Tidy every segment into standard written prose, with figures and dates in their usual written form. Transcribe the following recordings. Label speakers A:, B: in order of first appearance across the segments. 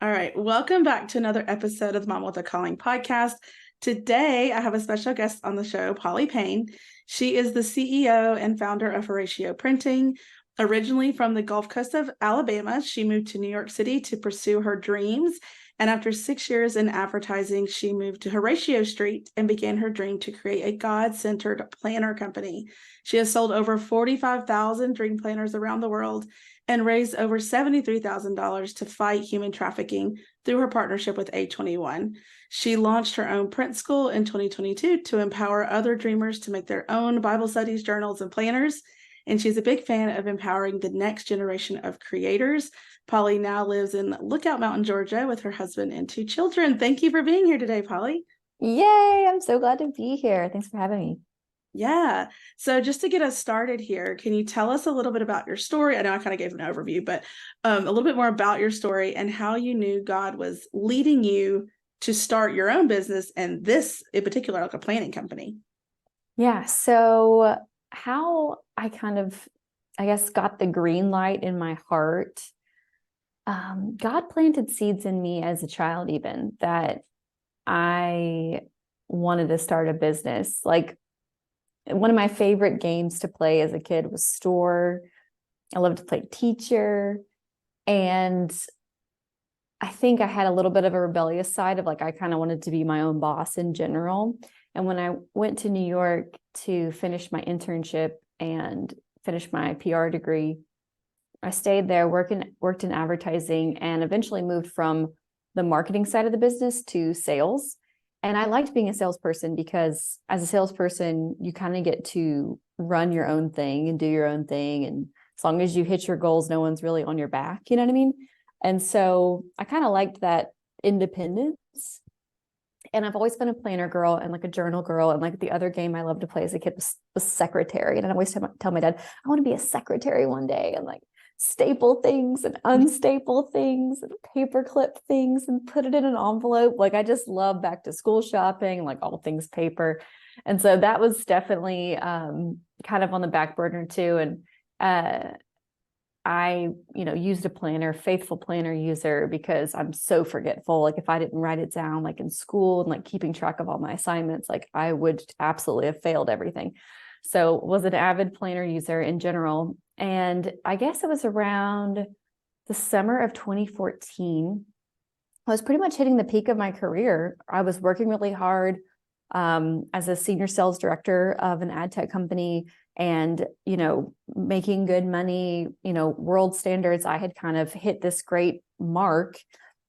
A: All right, welcome back to another episode of the Mom with a Calling podcast. Today, I have a special guest on the show, Polly Payne. She is the CEO and founder of Horatio Printing. Originally from the Gulf Coast of Alabama, she moved to New York City to pursue her dreams. And after 6 years in advertising, she moved to Horatio Street and began her dream to create a God-centered planner company. She has sold over 45,000 dream planners around the world and raised over $73,000 to fight human trafficking through her partnership with A21. She launched her own print school in 2022 to empower other dreamers to make their own Bible studies, journals, and planners. And she's a big fan of empowering the next generation of creators. Polly now lives in Lookout Mountain, Georgia, with her husband and 2 children. Thank you for being here today, Polly.
B: Yay, I'm so glad to be here. Thanks for having me.
A: Yeah. So just to get us started here, can you tell us a little bit about your story? I know I kind of gave an overview, but a little bit more about your story and how you knew God was leading you to start your own business, and this in particular, like a planning company.
B: Yeah, so how I guess, got the green light in my heart. God planted seeds in me as a child, even that I wanted to start a business. Like, one of my favorite games to play as a kid was Store. I loved to play teacher. And I think I had a little bit of a rebellious side of, like, I kind of wanted to be my own boss in general. And when I went to New York to finish my internship and finish my PR degree, I stayed there, worked in advertising, and eventually moved from the marketing side of the business to sales. And I liked being a salesperson because as a salesperson, you kind of get to run your own thing and do your own thing. And as long as you hit your goals, no one's really on your back. You know what I mean? And so I kind of liked that independence. And I've always been a planner girl and like a journal girl. And like the other game I loved to play as a kid was secretary. And I always tell my dad, I want to be a secretary one day, and like staple things and unstaple things and paperclip things and put it in an envelope. Like, I just love back to school shopping, like all things paper. And so that was definitely kind of on the back burner too. And I, used a planner, faithful planner user, because I'm so forgetful. Like, if I didn't write it down, like in school, and like keeping track of all my assignments, like I would absolutely have failed everything. So was an avid planner user in general. And I guess it was around the summer of 2014. I was pretty much hitting the peak of my career. I was working really hard as a senior sales director of an ad tech company, and, making good money, world standards. I had kind of hit this great mark,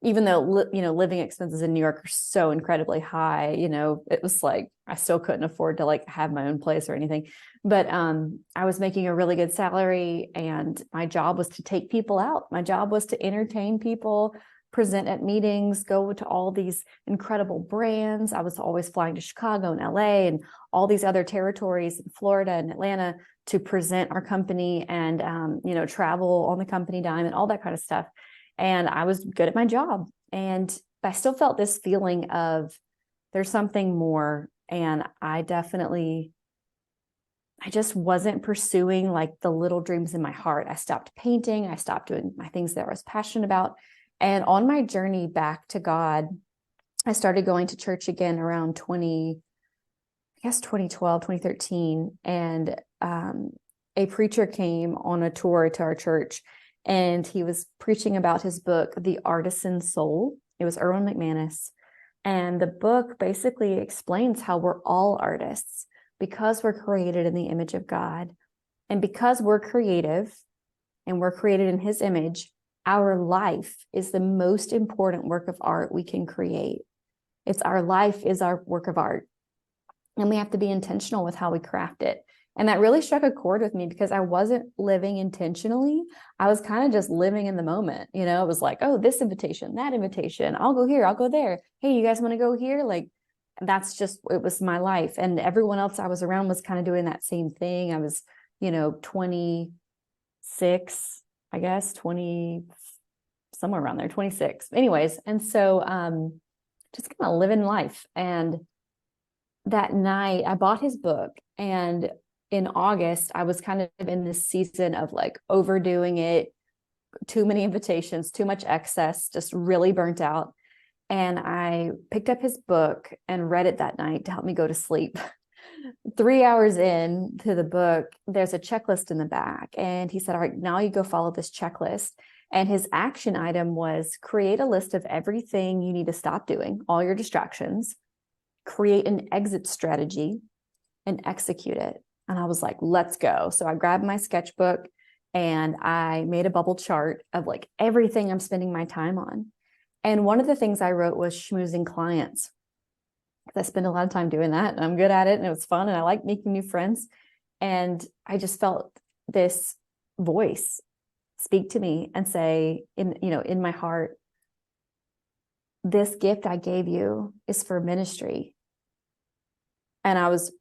B: even though, living expenses in New York are so incredibly high. It was like, I still couldn't afford to like have my own place or anything, but I was making a really good salary, and my job was to take people out. My job was to entertain people, present at meetings, go to all these incredible brands. I was always flying to Chicago and LA and all these other territories in Florida and Atlanta to present our company and, travel on the company dime and all that kind of stuff. And I was good at my job. And I still felt this feeling of there's something more. And I just wasn't pursuing like the little dreams in my heart. I stopped painting. I stopped doing my things that I was passionate about. And on my journey back to God, I started going to church again around 2012, 2013. And a preacher came on a tour to our church, and he was preaching about his book, The Artisan Soul. It was Erwin McManus. And the book basically explains how we're all artists because we're created in the image of God. And because we're creative and we're created in his image, our life is the most important work of art we can create. Our life is our work of art. And we have to be intentional with how we craft it. And that really struck a chord with me because I wasn't living intentionally. I was kind of just living in the moment. It was like, oh, this invitation, that invitation, I'll go here, I'll go there. Hey, you guys want to go here? Like, it was my life. And everyone else I was around was kind of doing that same thing. I was, 26, I guess, 20, somewhere around there, 26. Anyways. And so just kind of living life. And that night I bought his book, and in August, I was kind of in this season of like overdoing it, too many invitations, too much excess, just really burnt out. And I picked up his book and read it that night to help me go to sleep. 3 hours in to the book, there's a checklist in the back. And he said, all right, now you go follow this checklist. And his action item was create a list of everything you need to stop doing, all your distractions, create an exit strategy, and execute it. And I was like, let's go. So I grabbed my sketchbook and I made a bubble chart of like everything I'm spending my time on. And one of the things I wrote was schmoozing clients. I spend a lot of time doing that and I'm good at it and it was fun and I like making new friends. And I just felt this voice speak to me and say, in my heart, this gift I gave you is for ministry. And I was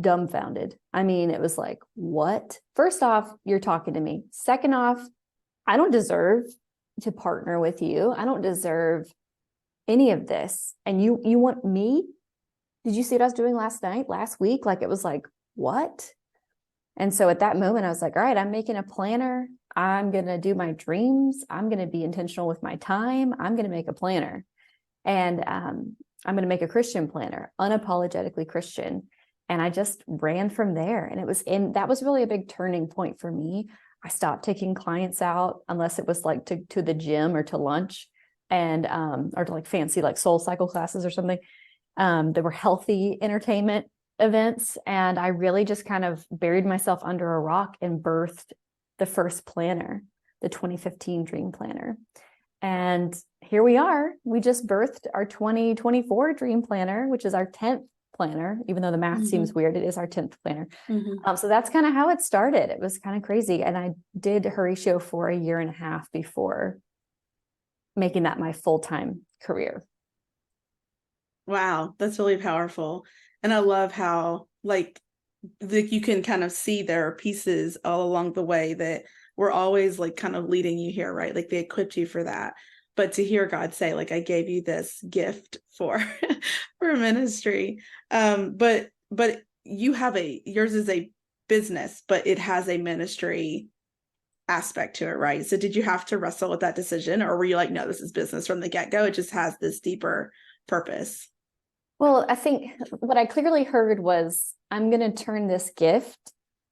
B: dumbfounded. I mean, it was like, what? First off, you're talking to me. Second off, I don't deserve to partner with you. I don't deserve any of this. And you want me? Did you see what I was doing last week? Like, it was like, what? And so at that moment, I was like, all right, I'm making a planner. I'm going to do my dreams. I'm going to be intentional with my time. I'm going to make a planner. And I'm going to make a Christian planner, unapologetically Christian. And I just ran from there. And that was really a big turning point for me. I stopped taking clients out unless it was like to the gym or to lunch and, or to like fancy, like Soul Cycle classes or something. There were healthy entertainment events. And I really just kind of buried myself under a rock and birthed the first planner, the 2015 Dream Planner. And here we are. We just birthed our 2024 Dream Planner, which is our 10th planner, even though the math seems weird, it is our 10th planner. So that's kind of how it started. It was kind of crazy. And I did Horatio for 1.5 years before making that my full-time career.
A: Wow, that's really powerful. And I love how like you can kind of see there are pieces all along the way that were always like kind of leading you here, right? Like they equipped you for that. But to hear God say, like, I gave you this gift for ministry. But yours is a business, but it has a ministry aspect to it, right? So did you have to wrestle with that decision, or were you like, no, this is business from the get-go? It just has this deeper purpose.
B: Well, I think what I clearly heard was, I'm going to turn this gift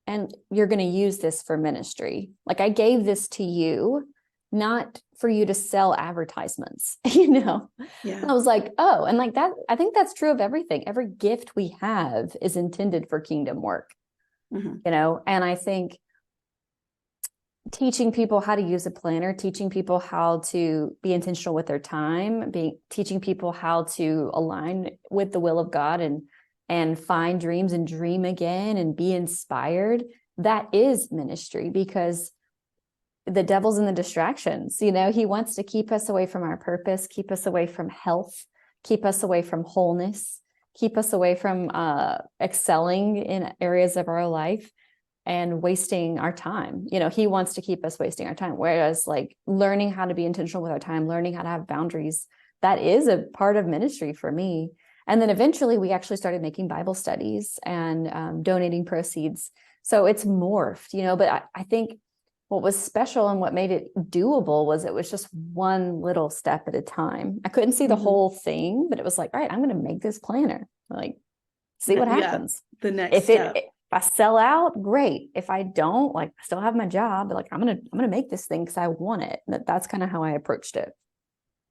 B: and you're going to use this for ministry. Like I gave this to you, not for you to sell advertisements, Yeah. And I was like, oh, and like that, I think that's true of everything. Every gift we have is intended for kingdom work, and I think teaching people how to use a planner, teaching people how to be intentional with their time, teaching people how to align with the will of God and find dreams and dream again and be inspired. That is ministry, because the devil's in the distractions. He wants to keep us away from our purpose, keep us away from health, keep us away from wholeness, keep us away from excelling in areas of our life and wasting our time. He wants to keep us wasting our time. Whereas like learning how to be intentional with our time, learning how to have boundaries, that is a part of ministry for me. And then eventually we actually started making Bible studies and donating proceeds. So it's morphed, but I think what was special and what made it doable was it was just one little step at a time. I couldn't see the whole thing, but it was like, all right, I'm going to make this planner. Like, see what happens.
A: The next step.
B: If I sell out, great. If I don't, like, I still have my job, but like, I'm going to make this thing because I want it. That's kind of how I approached it.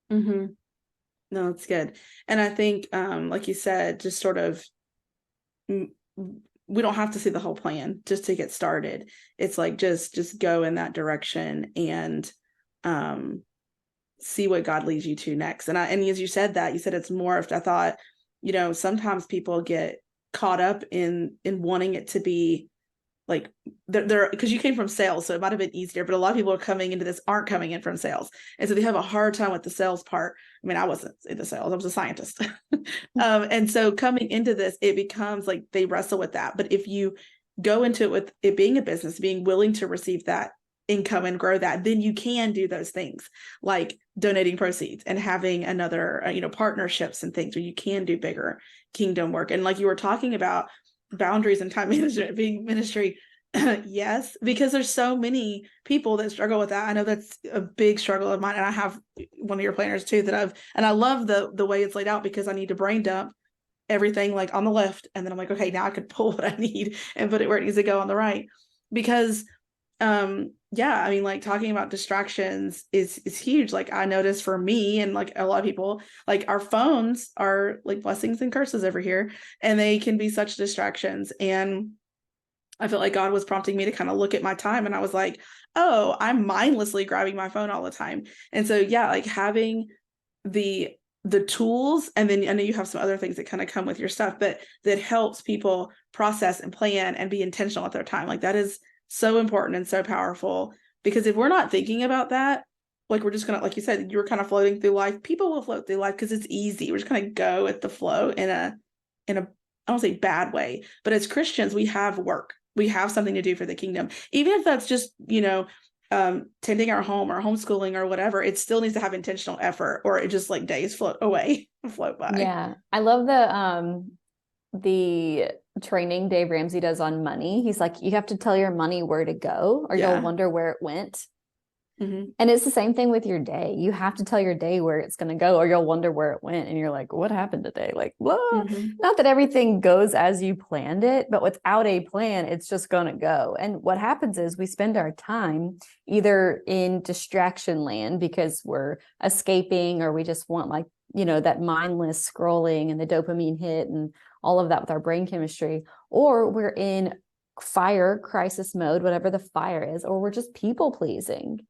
A: No, it's good. And I think, like you said, just sort of, we don't have to see the whole plan just to get started. It's like, just go in that direction and, see what God leads you to next. And as you said that, you said it's morphed. I thought, sometimes people get caught up in wanting it to be like they're because you came from sales, so it might have been easier, but a lot of people are coming into this aren't coming in from sales, and so they have a hard time with the sales part. I mean, I wasn't in the sales, I was a scientist. And so coming into this, it becomes like they wrestle with that. But if you go into it with it being a business, being willing to receive that income and grow that, then you can do those things like donating proceeds and having another partnerships and things where you can do bigger kingdom work. And like you were talking about boundaries and time management being ministry, Yes, because there's so many people that struggle with that. I know that's a big struggle of mine, and I have one of your planners too and I love the way it's laid out, because I need to brain dump everything like on the left, and then I'm like, okay, now I can pull what I need and put it where it needs to go on the right. Because yeah, I mean, like, talking about distractions is huge. Like, I notice for me and like a lot of people, like, our phones are like blessings and curses over here, and they can be such distractions. And I felt like God was prompting me to kind of look at my time, and I was like, oh, I'm mindlessly grabbing my phone all the time. And so yeah, like, having the tools, and then I know you have some other things that kind of come with your stuff, but that helps people process and plan and be intentional with their time. Like, that is so important and so powerful, because if we're not thinking about that, like, we're just gonna, like you said, you were kind of floating through life. People will float through life because it's easy. We're just gonna go with the flow in a I don't say bad way, but as Christians, we have work. We have something to do for the kingdom. Even if that's just, tending our home or homeschooling or whatever, it still needs to have intentional effort, or it just like days float away, float by.
B: Yeah. I love the training Dave Ramsey does on money. He's like, you have to tell your money where to go, or
A: Yeah.
B: you'll wonder where it went.
A: Mm-hmm.
B: And it's the same thing with your day. You have to tell your day where it's going to go, or you'll wonder where it went. And you're like, what happened today? Like, whoa, not that everything goes as you planned it, but without a plan, it's just going to go. And what happens is we spend our time either in distraction land because we're escaping, or we just want, like, that mindless scrolling and the dopamine hit and all of that with our brain chemistry, or we're in fire crisis mode, whatever the fire is, or we're just people pleasing.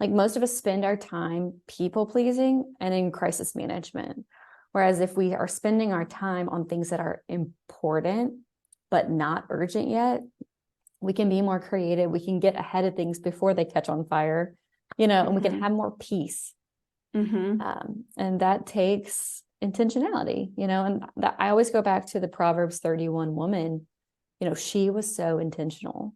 B: Like, most of us spend our time people pleasing and in crisis management. Whereas if we are spending our time on things that are important, but not urgent yet, we can be more creative. We can get ahead of things before they catch on fire, and we can have more peace. And that takes intentionality, and I always go back to the Proverbs 31 woman. She was so intentional.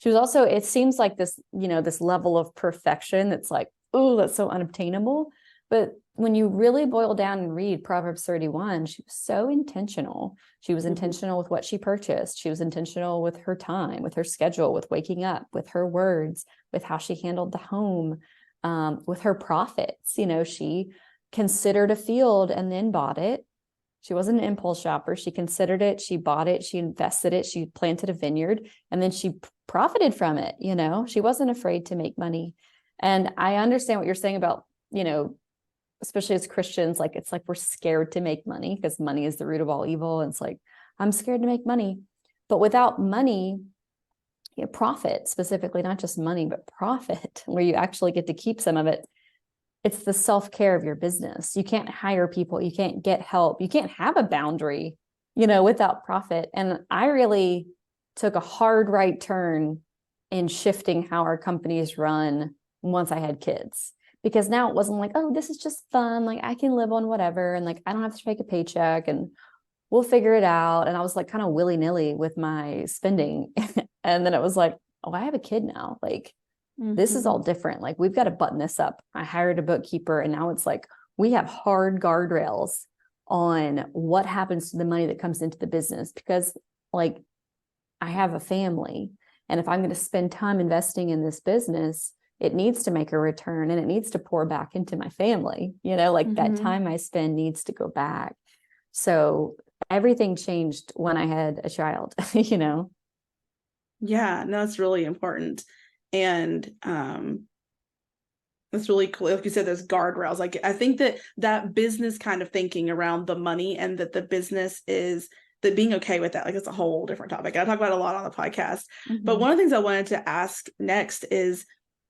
B: She was also, it seems like this, this level of perfection that's like, oh, that's so unobtainable. But when you really boil down and read Proverbs 31, she was so intentional. She was intentional with what she purchased. She was intentional with her time, with her schedule, with waking up, with her words, with how she handled the home, with her profits. She considered a field and then bought it. She wasn't an impulse shopper. She considered it. She bought it. She invested it. She planted a vineyard, and then she profited from it. She wasn't afraid to make money. And I understand what you're saying about, especially as Christians, like, it's like we're scared to make money because money is the root of all evil. And it's like, I'm scared to make money. But without money, profit specifically, not just money, but profit, where you actually get to keep some of it. It's the self-care of your business. You can't hire people. You can't get help. You can't have a boundary, without profit. And I really took a hard right turn in shifting how our companies run once I had kids, because now it wasn't like, oh, this is just fun. Like, I can live on whatever. And like, I don't have to take a paycheck and we'll figure it out. And I was like kind of willy-nilly with my spending. And then it was like, oh, I have a kid now. Like, this is all different. Like, we've got to button this up. I hired a bookkeeper, and now it's like, we have hard guardrails on what happens to the money that comes into the business, because like, I have a family, and if I'm going to spend time investing in this business, it needs to make a return, and it needs to pour back into my family, that time I spend needs to go back. So everything changed when I had a child.
A: Yeah, no, it's really important. And that's really cool. Like you said, there's guardrails. Like, I think that business kind of thinking around the money, and that the business is that being okay with that, like, it's a whole different topic. I talk about it a lot on the podcast. But one of the things I wanted to ask next is,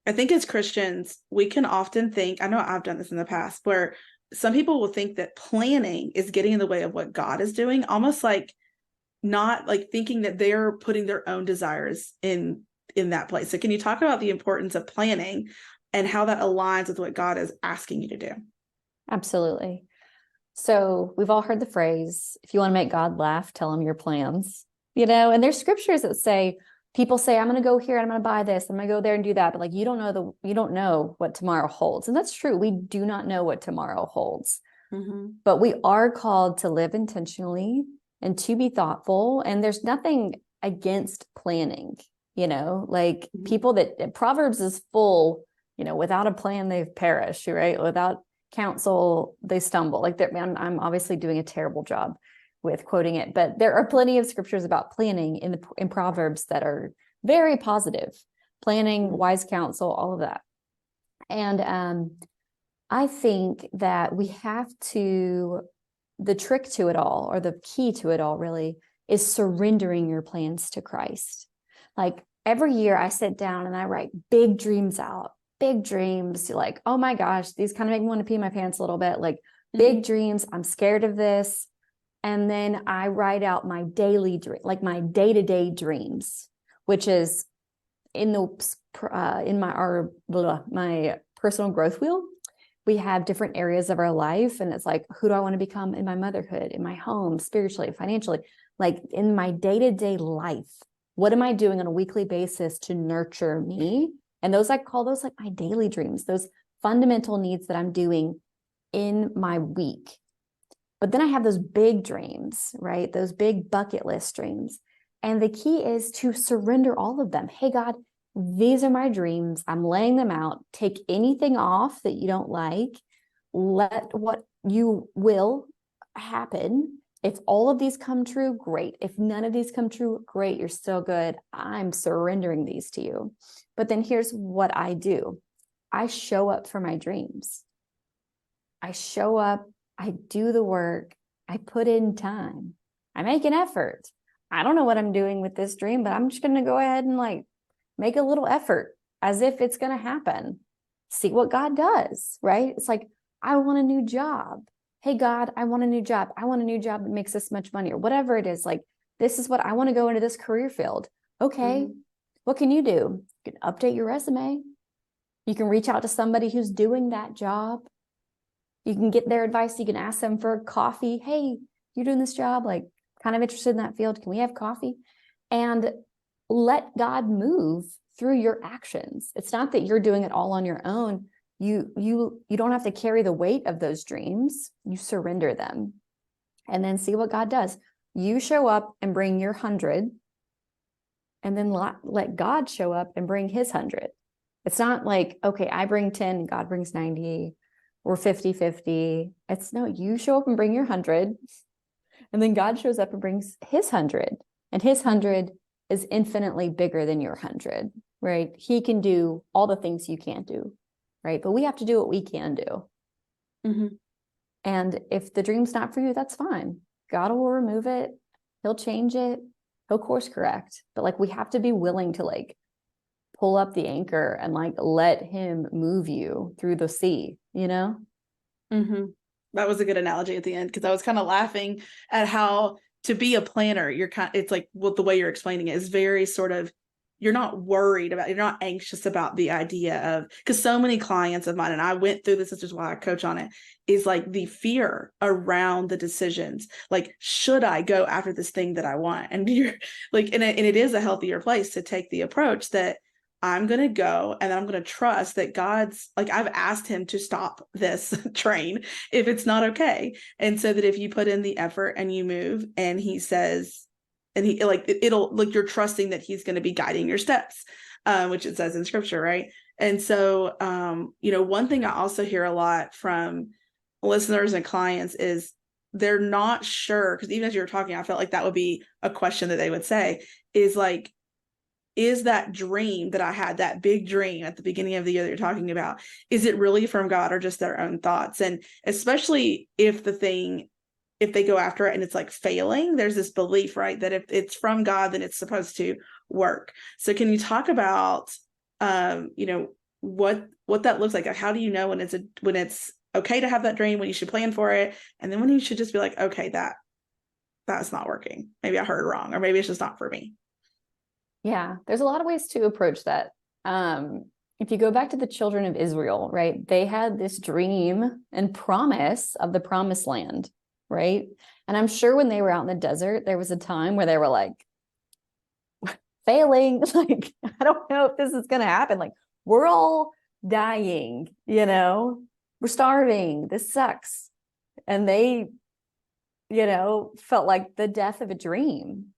A: I think as Christians, we can often think, I know I've done this in the past, where some people will think that planning is getting in the way of what God is doing, almost like not like thinking that they're putting their own desires in that place. So can you talk about the importance of planning and how that aligns with what God is asking you to do?
B: Absolutely. So we've all heard the phrase, if you want to make God laugh, tell him your plans, and there's scriptures that say, people say, I'm going to go here and I'm going to buy this, I'm going to go there and do that. But like, you don't know what tomorrow holds. And that's true. We do not know what tomorrow holds, but we are called to live intentionally and to be thoughtful. And there's nothing against planning. like people that Proverbs is full, without a plan, they've perished, right? Without counsel, they stumble. Like that, man, I'm obviously doing a terrible job with quoting it, but there are plenty of scriptures about planning in Proverbs that are very positive. Planning, wise counsel, all of that. And I think that we have to, the trick to it all, or the key to it all really, is surrendering your plans to Christ. Like every year I sit down and I write big dreams out, big dreams, like, oh my gosh, these kind of make me want to pee my pants a little bit, like big dreams. I'm scared of this. And then I write out my daily dream, like my day-to-day dreams, which is in my personal growth wheel. We have different areas of our life, and it's like, who do I want to become in my motherhood, in my home, spiritually, financially, like in my day-to-day life? What am I doing on a weekly basis to nurture me? And those, I call those like my daily dreams, those fundamental needs that I'm doing in my week. But then I have those big dreams, right? Those big bucket list dreams. And the key is to surrender all of them. Hey, God, these are my dreams. I'm laying them out. Take anything off that you don't like. Let what you will happen. If all of these come true, great. If none of these come true, great. You're still good. I'm surrendering these to you. But then here's what I do. I show up for my dreams. I show up. I do the work. I put in time. I make an effort. I don't know what I'm doing with this dream, but I'm just going to go ahead and like make a little effort as if it's going to happen. See what God does, right? It's like, I want a new job. Hey, God, I want a new job. I want a new job that makes this much money, or whatever it is. Like, this is what I want to go into this career field. Okay. What can you do? You can update your resume. You can reach out to somebody who's doing that job. You can get their advice. You can ask them for coffee. Hey, you're doing this job, like kind of interested in that field. Can we have coffee? And let God move through your actions. It's not that you're doing it all on your own. You don't have to carry the weight of those dreams. You surrender them and then see what God does. You show up and bring your 100, and then let God show up and bring his 100. It's not like, okay, I bring 10, God brings 90, or 50-50. It's no, you show up and bring your 100, and then God shows up and brings his 100, and his 100 is infinitely bigger than your 100, right? He can do all the things you can't do, right? But we have to do what we can do. And if the dream's not for you, that's fine. God will remove it. He'll change it. He'll course correct. But like, we have to be willing to like pull up the anchor and like let him move you through the sea,
A: That was a good analogy at the end, because I was kind of laughing at how to be a planner, it's like what the way you're explaining it is very sort of, you're not worried about, you're not anxious about the idea of, because so many clients of mine, and I went through this is why I coach on it, is like the fear around the decisions. Like, should I go after this thing that I want? And you're like, and it is a healthier place to take the approach that I'm going to go and I'm going to trust that God's like, I've asked him to stop this train if it's not okay. And so that if you put in the effort and you move and he says, and he like, it'll like, you're trusting that he's going to be guiding your steps, which it says in scripture. Right. And so, one thing I also hear a lot from listeners and clients is they're not sure. Cause even as you were talking, I felt like that would be a question that they would say is like, is that dream that I had, that big dream at the beginning of the year that you're talking about, is it really from God or just their own thoughts? And especially if they go after it and it's like failing, there's this belief, right, that if it's from God, then it's supposed to work. So can you talk about, what that looks like? How do you know when it's okay to have that dream, when you should plan for it, and then when you should just be like, okay, that's not working. Maybe I heard wrong, or maybe it's just not for me.
B: Yeah, there's a lot of ways to approach that. If you go back to the children of Israel, right, they had this dream and promise of the promised land, right? And I'm sure when they were out in the desert, there was a time where they were like, failing, like, I don't know if this is going to happen. Like, we're all dying, we're starving. This sucks. And they, felt like the death of a dream.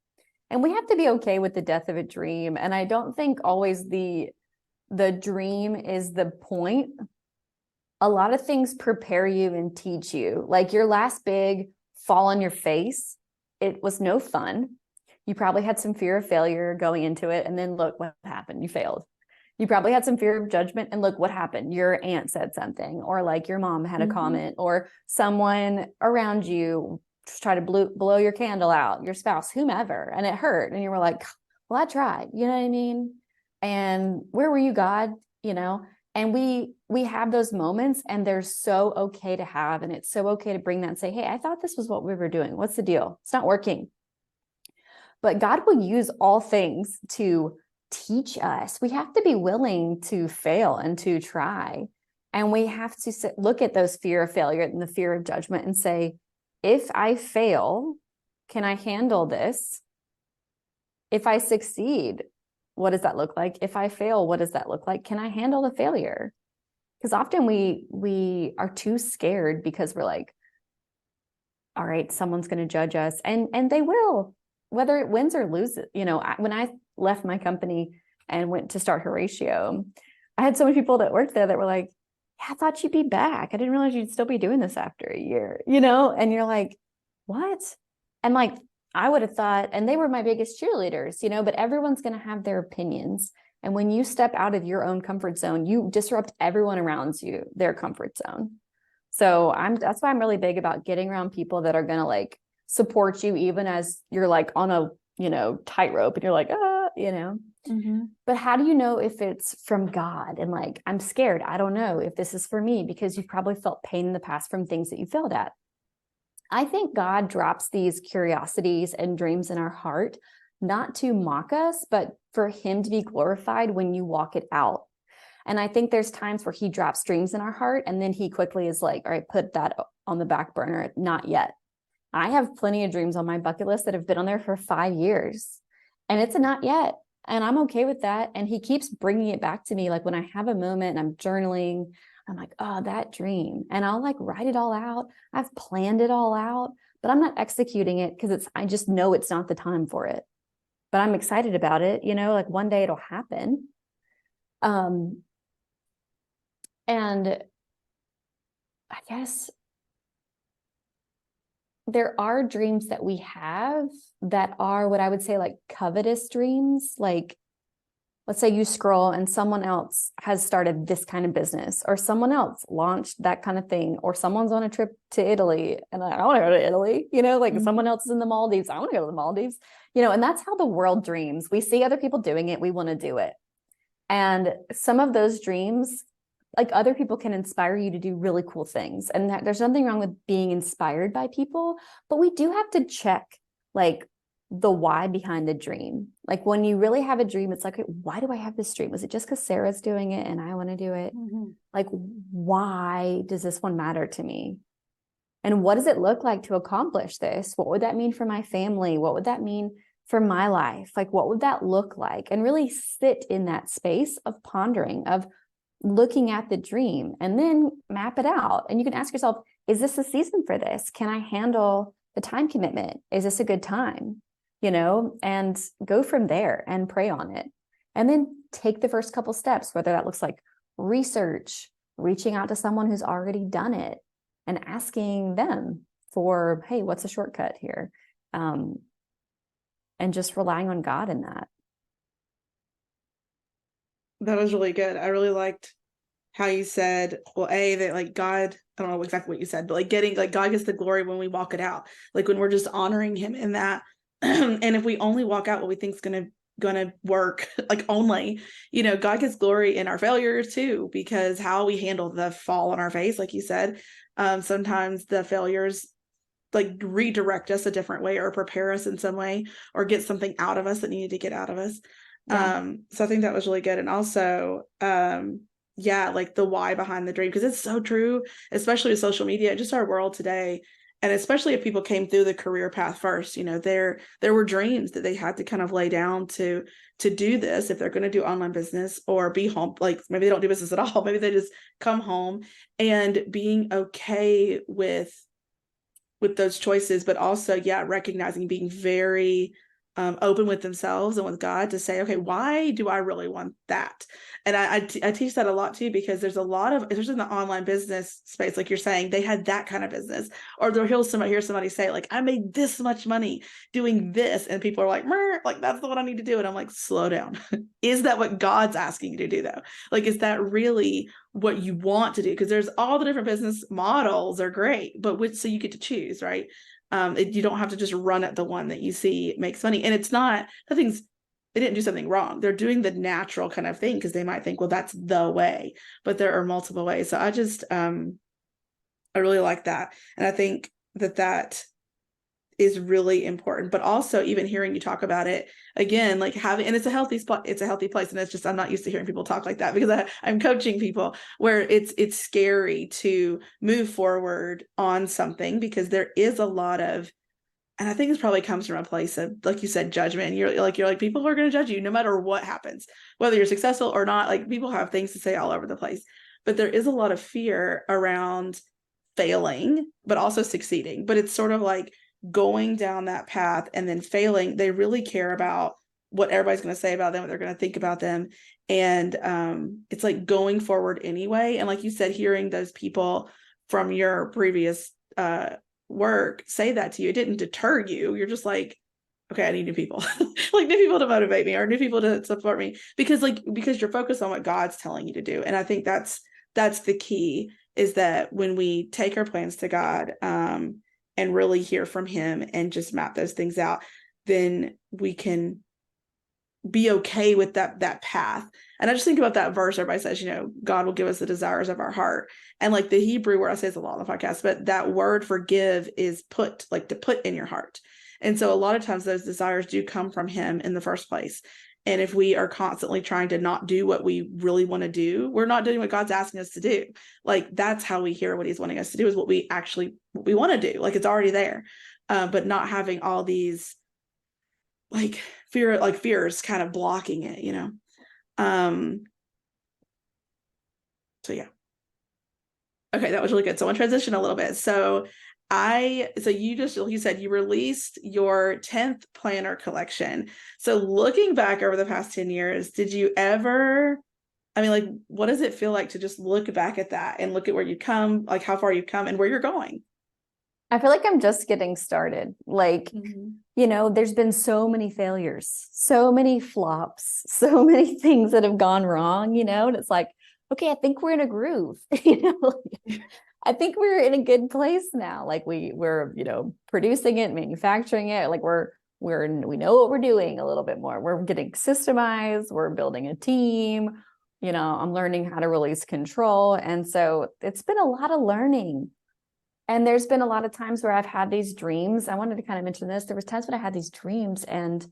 B: And we have to be okay with the death of a dream. And I don't think always the dream is the point. A lot of things prepare you and teach you. Like your last big fall on your face, it was no fun. You probably had some fear of failure going into it. And then look what happened. You failed. You probably had some fear of judgment. And look what happened. Your aunt said something, or like your mom had a comment, or someone around you tried to blow your candle out, your spouse, whomever, and it hurt. And you were like, well, I tried. You know what I mean? And where were you, God? You know? And we have those moments, and they're so okay to have. And it's so okay to bring that and say, hey, I thought this was what we were doing. What's the deal? It's not working. But God will use all things to teach us. We have to be willing to fail and to try. And we have to look at those fear of failure and the fear of judgment and say, if I fail, can I handle this? If I succeed, what does that look like? If I fail, what does that look like? Can I handle the failure? Because often we are too scared because we're like, all right, someone's going to judge us, and they will, whether it wins or loses. You know, when I left my company and went to start Horatio, I had so many people that worked there that were like, yeah, I thought you'd be back. I didn't realize you'd still be doing this after a year, you know? And you're like, what? And like, I would have thought, and they were my biggest cheerleaders, you know, but everyone's going to have their opinions. And when you step out of your own comfort zone, you disrupt everyone around you, their comfort zone. So that's why I'm really big about getting around people that are going to like support you, even as you're like on a, you know, tightrope and you're like, you know. But how do you know if it's from God? And like, I'm scared. I don't know if this is for me, because you've probably felt pain in the past from things that you failed at. I think God drops these curiosities and dreams in our heart, not to mock us, but for him to be glorified when you walk it out. And I think there's times where he drops dreams in our heart, and then he quickly is like, all right, put that on the back burner. Not yet. I have plenty of dreams on my bucket list that have been on there for 5 years, and it's a not yet. And I'm okay with that. And he keeps bringing it back to me. Like when I have a moment and I'm journaling, I'm like, oh, that dream. And I'll like write it all out. I've planned it all out, but I'm not executing it because I just know it's not the time for it. But I'm excited about it. You know, like one day it'll happen. And I guess there are dreams that we have that are what I would say like covetous dreams. Like, let's say you scroll and someone else has started this kind of business, or someone else launched that kind of thing, or someone's on a trip to Italy and I want to go to Italy, you know, like someone else is in the Maldives. I want to go to the Maldives, you know, and that's how the world dreams. We see other people doing it. We want to do it. And some of those dreams, like other people can inspire you to do really cool things. And there's nothing wrong with being inspired by people, but we do have to check like the why behind the dream. Like when you really have a dream, it's like, why do I have this dream? Was it just because Sarah's doing it and I want to do it? Like, why does this one matter to me? And what does it look like to accomplish this? What would that mean for my family? What would that mean for my life? Like, what would that look like? And really sit in that space of pondering, of looking at the dream, and then map it out. And you can ask yourself, is this the season for this? Can I handle the time commitment? Is this a good time? You know, and go from there and pray on it. And then take the first couple steps, whether that looks like research, reaching out to someone who's already done it and asking them for, hey, what's a shortcut here? And just relying on God in that.
A: That was really good. I really liked how you said, well, that like God, I don't know exactly what you said, but like getting, like God gets the glory when we walk it out. Like when we're just honoring him in that. And if we only walk out what we think is gonna work, like only, you know, God gets glory in our failures too, because how we handle the fall on our face, like you said, sometimes the failures like redirect us a different way or prepare us in some way or get something out of us that needed to get out of us. Yeah. So I think that was really good. And also, like the why behind the dream, because it's so true, especially with social media, just our world today. And especially if people came through the career path first, you know, there were dreams that they had to kind of lay down to do this if they're going to do online business or be home. Like maybe they don't do business at all. Maybe they just come home, and being okay with those choices, but also, recognizing, being very open with themselves and with God to say, okay, why do I really want that? And I teach that a lot too, because there's a lot of, especially in the online business space, like you're saying, they had that kind of business, or they'll hear somebody say, like, I made this much money doing this, and people are like, like, that's what I need to do. And I'm like, slow down. Is that what God's asking you to do though? Like, is that really what you want to do? Because there's all the different business models are great, but so you get to choose, right? You don't have to just run at the one that you see makes money. And it's not, they didn't do something wrong. They're doing the natural kind of thing, because they might think, well, that's the way, but there are multiple ways. So I just, I really like that. And I think that is really important. But also, even hearing you talk about it again, like having, and it's a healthy spot, it's a healthy place. And it's just, I'm not used to hearing people talk like that, because I'm coaching people where it's scary to move forward on something, because there is a lot of, and I think this probably comes from a place of, like you said, judgment. And you're like, people are going to judge you no matter what happens, whether you're successful or not. Like, people have things to say all over the place, but there is a lot of fear around failing, but also succeeding. But it's sort of like going down that path and then failing. They really care about what everybody's going to say about them, what they're going to think about them. And it's like going forward anyway. And like you said, hearing those people from your previous work say that to you, it didn't deter you. You're just like, okay, I need new people, like new people to motivate me, or new people to support me, because you're focused on what God's telling you to do. And I think that's the key, is that when we take our plans to God, and really hear from him and just map those things out, then we can be okay with that path. And I just think about that verse everybody says, God will give us the desires of our heart. And like the Hebrew word, I say this a lot on the podcast, but that word forgive is put, like to put in your heart. And so a lot of times those desires do come from him in the first place. And if we are constantly trying to not do what we really want to do, we're not doing what God's asking us to do. Like, that's how we hear what he's wanting us to do, is what we want to do. Like, it's already there. But not having all these fears kind of blocking it, so yeah. Okay, that was really good. So I want to transition a little bit. So you said you released your 10th planner collection. So looking back over the past 10 years, did you ever, what does it feel like to just look back at that and look at where you've come, like how far you've come and where you're going?
B: I feel like I'm just getting started. Like, there's been so many failures, so many flops, so many things that have gone wrong, and it's like, okay, I think we're in a groove, I think we're in a good place now. Like we're producing it, manufacturing it. Like we know what we're doing a little bit more. We're getting systemized. We're building a team. I'm learning how to release control. And so it's been a lot of learning. And there's been a lot of times where I've had these dreams. I wanted to kind of mention this. There was times when I had these dreams and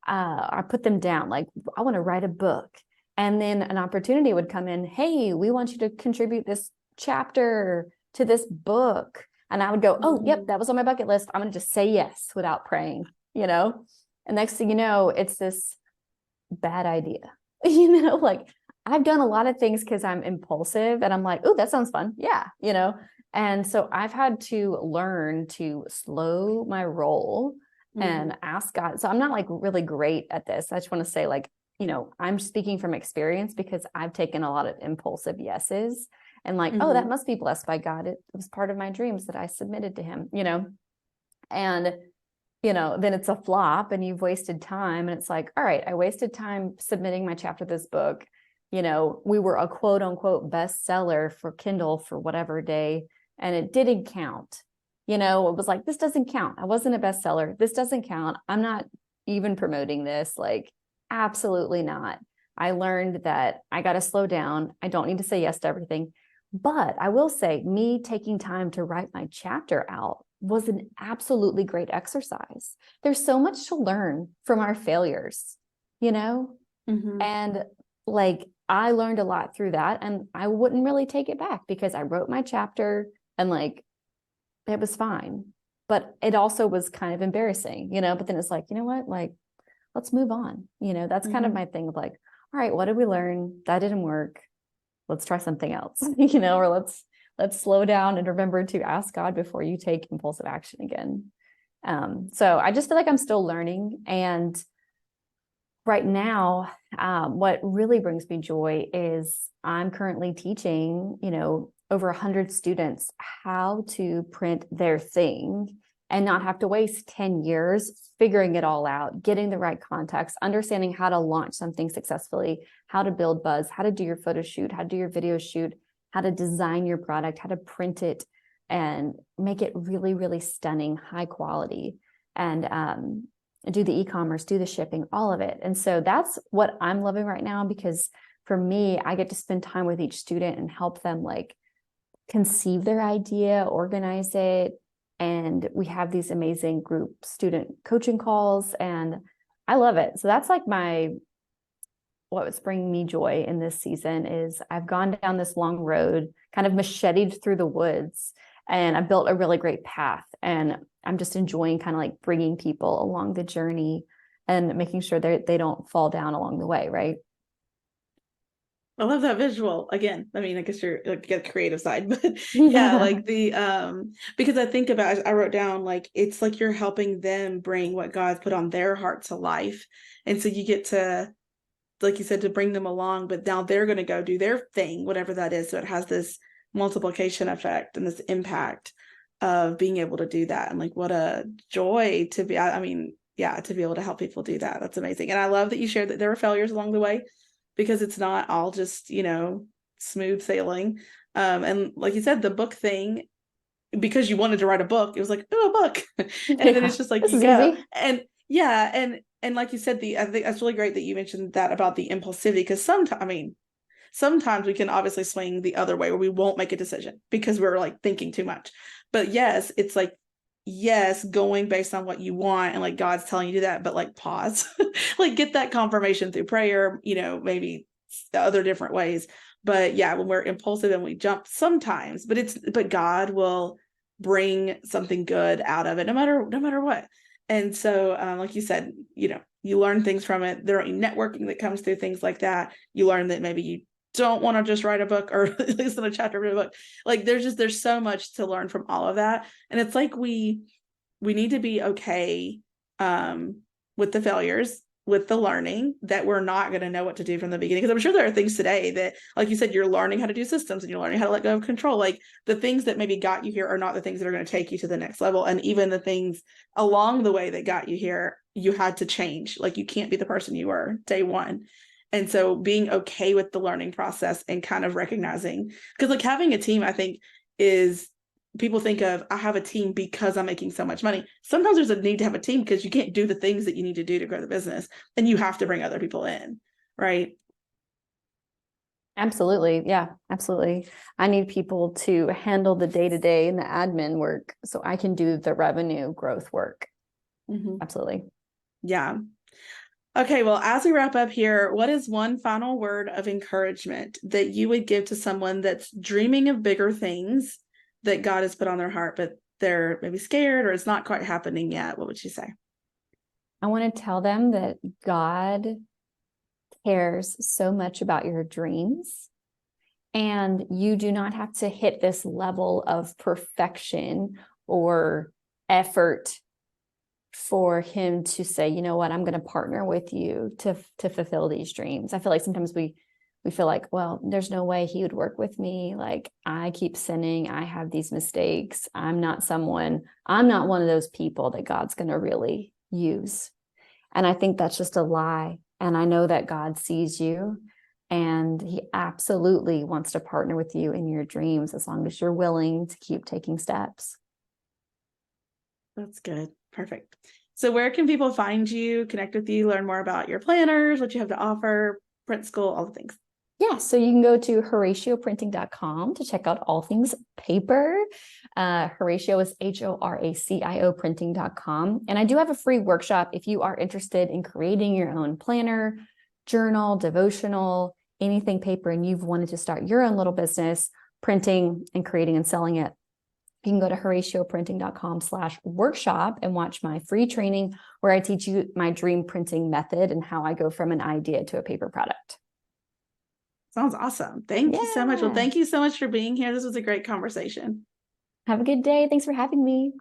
B: I put them down. Like, I want to write a book. And then an opportunity would come in. Hey, we want you to contribute this chapter to this book. And I would go, oh, yep, that was on my bucket list. I'm going to just say yes without praying, And next thing you know, it's this bad idea, like I've done a lot of things because I'm impulsive and I'm like, oh, that sounds fun. Yeah. And so I've had to learn to slow my roll and ask God. So I'm not like really great at this. I just want to say, like, I'm speaking from experience, because I've taken a lot of impulsive yeses and like, oh, that must be blessed by God. It was part of my dreams that I submitted to him, and, then it's a flop and you've wasted time. And it's like, all right, I wasted time submitting my chapter of this book. We were a quote unquote bestseller for Kindle for whatever day, and it didn't count. It was like, this doesn't count. I wasn't a bestseller. This doesn't count. I'm not even promoting this. Like, absolutely not. I learned that I got to slow down. I don't need to say yes to everything. But I will say, me taking time to write my chapter out was an absolutely great exercise. There's so much to learn from our failures, and like, I learned a lot through that, and I wouldn't really take it back, because I wrote my chapter and like, it was fine, but it also was kind of embarrassing, but then it's like, you know what, like, let's move on. That's kind of my thing of like, all right, what did we learn? That didn't work. Let's try something else, or let's slow down and remember to ask God before you take impulsive action again. So I just feel like I'm still learning. And right now, what really brings me joy is I'm currently teaching, over 100 students how to print their thing and not have to waste 10 years figuring it all out, getting the right context, understanding how to launch something successfully, how to build buzz, how to do your photo shoot, how to do your video shoot, how to design your product, how to print it and make it really, really stunning, high quality, and do the e-commerce, do the shipping, all of it. And so that's what I'm loving right now, because for me, I get to spend time with each student and help them like conceive their idea, organize it. And we have these amazing group student coaching calls, and I love it. So that's like what's bringing me joy in this season is I've gone down this long road, kind of macheted through the woods, and I built a really great path. And I'm just enjoying kind of like bringing people along the journey and making sure they don't fall down along the way, right?
A: I love that visual. Again, I mean, I guess you're like get the creative side, but yeah,
B: Yeah.
A: like because I think about, I wrote down like it's like you're helping them bring what God's put on their heart to life. And so you get to, like you said, to bring them along, but now they're going to go do their thing, whatever that is. So it has this multiplication effect and this impact of being able to do that. And like, what a joy to be, I mean, yeah, to be able to help people do that. That's amazing. And I love that you shared that there were failures along the way, because it's not all just, smooth sailing. And like you said, the book thing, because you wanted to write a book, it was like, oh, a book. And then it's just like,
B: This
A: you
B: is
A: go.
B: easy.
A: And yeah. And like you said, I think that's really great that you mentioned that about the impulsivity, because sometimes we can obviously swing the other way where we won't make a decision because we're like thinking too much. But yes, it's like, yes, going based on what you want and like God's telling you to do that, but like pause, like get that confirmation through prayer, maybe other different ways. But yeah, when we're impulsive and we jump sometimes, but God will bring something good out of it, no matter what. And so, like you said, you learn things from it. There are networking that comes through things like that. You learn that maybe you don't want to just write a book or listen to a chapter of a book. Like there's so much to learn from all of that. And it's like we need to be okay with the failures, with the learning, that we're not going to know what to do from the beginning. Because I'm sure there are things today that, like you said, you're learning how to do systems and you're learning how to let go of control. Like the things that maybe got you here are not the things that are going to take you to the next level. And even the things along the way that got you here, you had to change. Like you can't be the person you were day one. And so being okay with the learning process and kind of recognizing, because like having a team, I think is, people think of, I have a team because I'm making so much money. Sometimes there's a need to have a team because you can't do the things that you need to do to grow the business, and you have to bring other people in, right?
B: Absolutely. Yeah, absolutely. I need people to handle the day-to-day and the admin work so I can do the revenue growth work.
A: Mm-hmm.
B: Absolutely.
A: Yeah. Okay, well, as we wrap up here, what is one final word of encouragement that you would give to someone that's dreaming of bigger things that God has put on their heart, but they're maybe scared or it's not quite happening yet? What would you say?
B: I want to tell them that God cares so much about your dreams, and you do not have to hit this level of perfection or effort for him to say, you know what, I'm going to partner with you to fulfill these dreams. I feel like sometimes we feel like, well, there's no way he would work with me. Like I keep sinning. I have these mistakes. I'm not one of those people that God's going to really use. And I think that's just a lie. And I know that God sees you and he absolutely wants to partner with you in your dreams as long as you're willing to keep taking steps.
A: That's good. Perfect. So where can people find you, connect with you, learn more about your planners, what you have to offer, print school, all the things?
B: Yeah, so you can go to HoracioPrinting.com to check out all things paper. Horatio is HORACIO printing.com. And I do have a free workshop if you are interested in creating your own planner, journal, devotional, anything paper, and you've wanted to start your own little business, printing and creating and selling it. You can go to HoracioPrinting.com/workshop and watch my free training where I teach you my dream printing method and how I go from an idea to a paper product.
A: Sounds awesome. Thank you so much. Well, thank you so much for being here. This was a great conversation.
B: Have a good day. Thanks for having me.